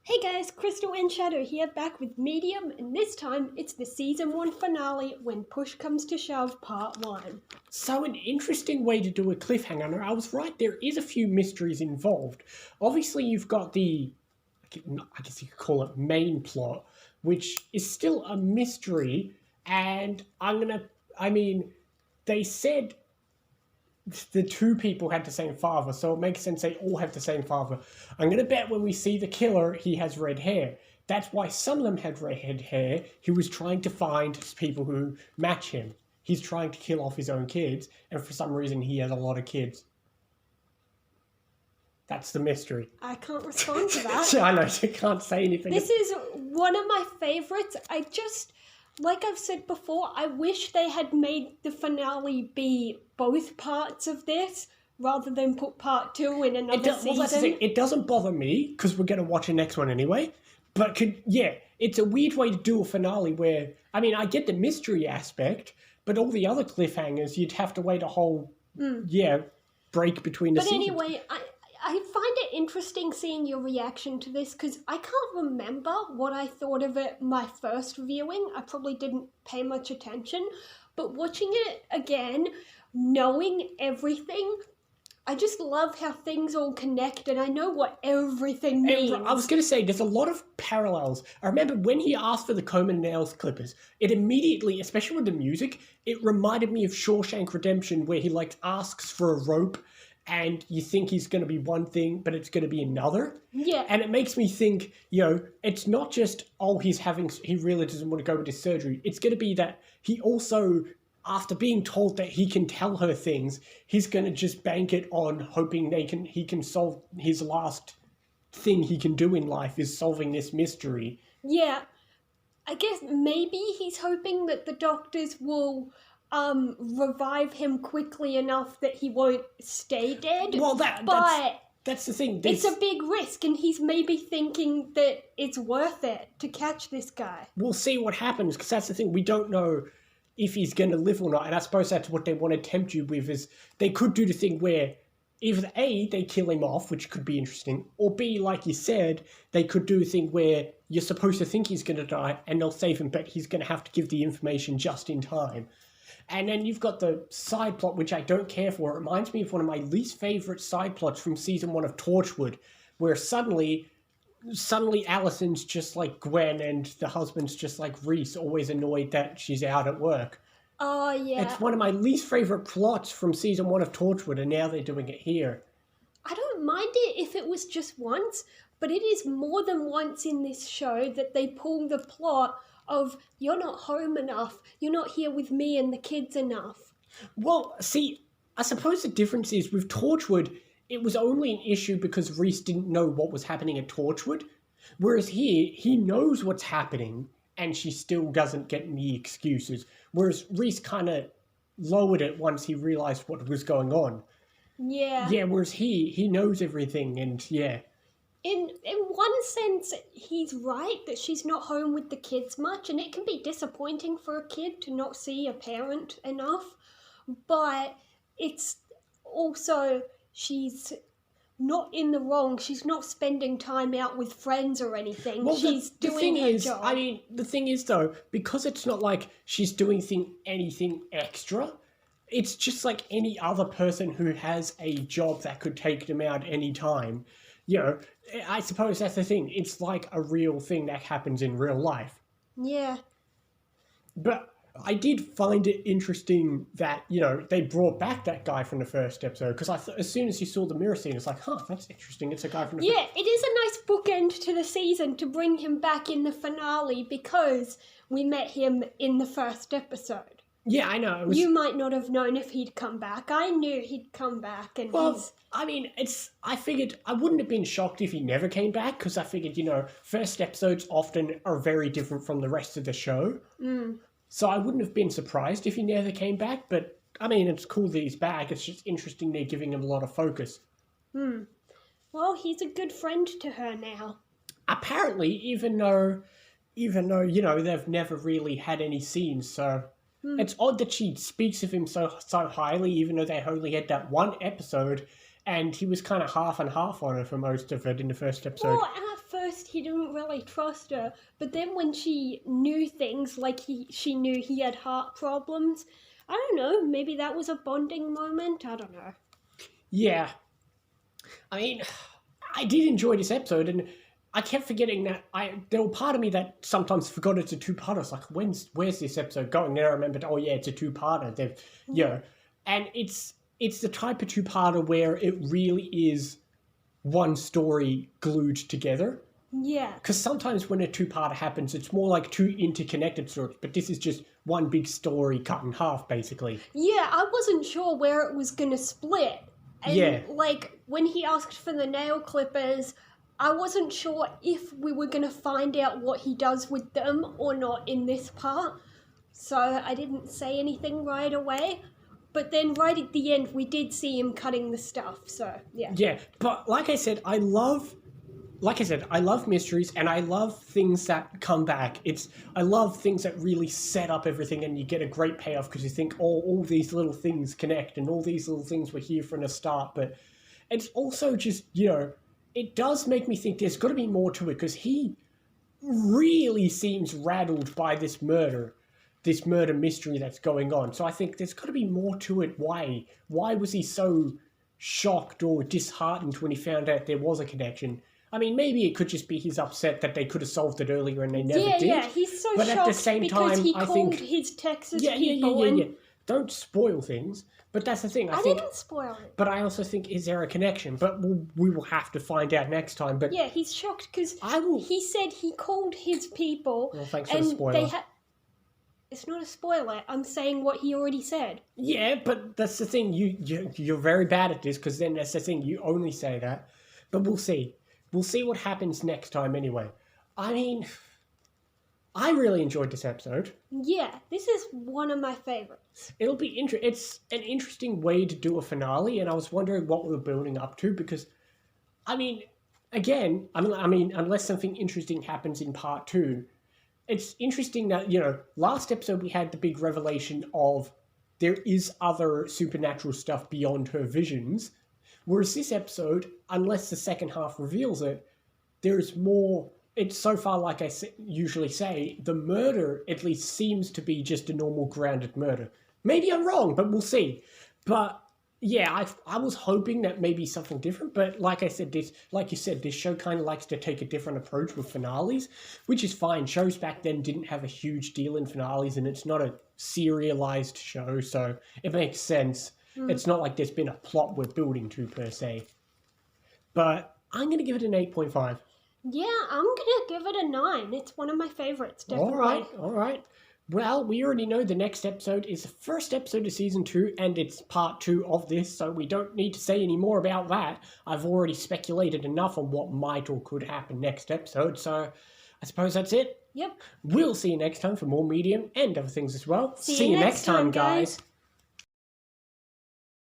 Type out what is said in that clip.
Hey guys, Crystal and Shadow here, back with Medium, and this time it's the season 1 finale, When Push Comes to Shove, part 1. So an interesting way to do a cliffhanger. Now, I was right, there is a few mysteries involved. Obviously, you've got I guess you could call it main plot, which is still a mystery. And they said the two people had the same father, so it makes sense they all have the same father. I'm going to bet when we see the killer, he has red hair. That's why some of them had red hair. He was trying to find people who match him. He's trying to kill off his own kids, and for some reason he has a lot of kids. That's the mystery. I can't respond to that. I know, you can't say anything. This is one of my favourites. Like I've said before, I wish they had made the finale be both parts of this, rather than put part 2 in another season. Well, that's the thing. It doesn't bother me, because we're going to watch the next one anyway. But, it's a weird way to do a finale where, I get the mystery aspect, but all the other cliffhangers, you'd have to wait a whole, break between the seasons. But anyway, I find it interesting seeing your reaction to this, because I can't remember what I thought of it my first viewing. I probably didn't pay much attention. But watching it again, knowing everything, I just love how things all connect, and I know what everything means. I was going to say, there's a lot of parallels. I remember when he asked for the comb and nails clippers, it immediately, especially with the music, it reminded me of Shawshank Redemption, where he asks for a rope, and you think he's going to be one thing, but it's going to be another. Yeah. And it makes me think, it's not just, he really doesn't want to go into surgery. It's going to be that he also, after being told that he can tell her things, he's going to just bank it on hoping he can solve his last thing he can do in life is solving this mystery. Yeah. I guess maybe he's hoping that the doctors will revive him quickly enough that he won't stay dead. Well, that's the thing. It's a big risk, and he's maybe thinking that it's worth it to catch this guy. We'll see what happens, because that's the thing. We don't know if he's going to live or not, and I suppose that's what they want to tempt you with, is they could do the thing where either A, they kill him off, which could be interesting, or B, like you said, they could do a thing where you're supposed to think he's going to die, and they'll save him, but he's going to have to give the information just in time. And then you've got the side plot, which I don't care for. It reminds me of one of my least favourite side plots from season 1 of Torchwood, where suddenly Allison's just like Gwen and the husband's just like Reese, always annoyed that she's out at work. Oh, yeah. It's one of my least favourite plots from season 1 of Torchwood, and now they're doing it here. I don't mind it if it was just once, but it is more than once in this show that they pull the plot of, you're not home enough, you're not here with me and the kids enough. Well, see, I suppose the difference is with Torchwood, it was only an issue because Reese didn't know what was happening at Torchwood, whereas here, he knows what's happening, and she still doesn't get any excuses, whereas Reese kind of lowered it once he realised what was going on. Yeah. Yeah, whereas he knows everything, and yeah. In one sense, he's right that she's not home with the kids much, and it can be disappointing for a kid to not see a parent enough, but it's also, she's not in the wrong. She's not spending time out with friends or anything. Well, she's doing her job. The thing is, though, because it's not like she's doing anything extra, it's just like any other person who has a job that could take them out any time. I suppose that's the thing. It's like a real thing that happens in real life. Yeah. But I did find it interesting that, they brought back that guy from the first episode, because as soon as you saw the mirror scene, it's like, that's interesting. It's a guy from the Yeah, it is a nice bookend to the season to bring him back in the finale, because we met him in the first episode. Yeah, I know. You might not have known if he'd come back. I knew he'd come back, and I figured I wouldn't have been shocked if he never came back, because I figured, first episodes often are very different from the rest of the show. Mm. So I wouldn't have been surprised if he never came back, but, it's cool that he's back. It's just interesting they're giving him a lot of focus. Well, he's a good friend to her now. Apparently, even though, they've never really had any scenes, so... It's odd that she speaks of him so highly, even though they only had that one episode, and he was kind of half and half on her for most of it in the first episode. Well, at first he didn't really trust her, but then when she knew things, like she knew he had heart problems, I don't know, maybe that was a bonding moment, I don't know. Yeah. I mean, I did enjoy this episode, and I kept forgetting that there was part of me that sometimes forgot it's a two-parter. It's like, where's this episode going? Then I remembered, oh yeah, it's a two-parter. And it's the type of two-parter where it really is one story glued together. Yeah. Because sometimes when a two-parter happens, it's more like two interconnected stories, but this is just one big story cut in half, basically. Yeah, I wasn't sure where it was gonna split. And, Yeah. like, when he asked for the nail clippers, I wasn't sure if we were gonna find out what he does with them or not in this part. So I didn't say anything right away. But then right at the end, we did see him cutting the stuff, so, yeah. Yeah, but like I said, I love mysteries, and I love things that come back. I love things that really set up everything, and you get a great payoff because you think, oh, all these little things connect, and all these little things were here from the start. But it's also just, it does make me think there's got to be more to it, because he really seems rattled by this murder mystery that's going on. So I think there's got to be more to it. Why was he so shocked or disheartened when he found out there was a connection? I mean, maybe it could just be he's upset that they could have solved it earlier and they never did. Yeah, he's so but shocked at the same because time, he I called think, his Texas people. yeah. Don't spoil things. But that's the thing. I think, didn't spoil it. but I also think, is there a connection? But we will have to find out next time. But Yeah, he's shocked because I will. he said he called his people. Well, thanks for the And spoiler. they had. It's not a spoiler. I'm saying what he already said. Yeah, but that's the thing. You're very bad at this, because then that's the thing. You only say that. But we'll see. We'll see what happens next time anyway. I mean, I really enjoyed this episode. Yeah, this is one of my favorites. It'll be It's an interesting way to do a finale, and I was wondering what we were building up to, because, I mean, again, unless something interesting happens in part 2, it's interesting that, last episode we had the big revelation of there is other supernatural stuff beyond her visions, whereas this episode, unless the second half reveals it, there's more. It's so far, like I usually say, the murder at least seems to be just a normal grounded murder. Maybe I'm wrong, but we'll see. But yeah, I was hoping that maybe something different, but like I said, this show kind of likes to take a different approach with finales, which is fine. Shows back then didn't have a huge deal in finales, and it's not a serialized show, so it makes sense. It's not like there's been a plot we're building to, per se. But I'm going to give it an 8.5. Yeah, I'm gonna give it a 9. It's one of my favorites, definitely. All right. Well, we already know the next episode is the first episode of season 2, and it's part 2 of this, so we don't need to say any more about that. I've already speculated enough on what might or could happen next episode, so I suppose that's it. Yep. We'll see you next time for more Medium and other things as well. See you next time, guys.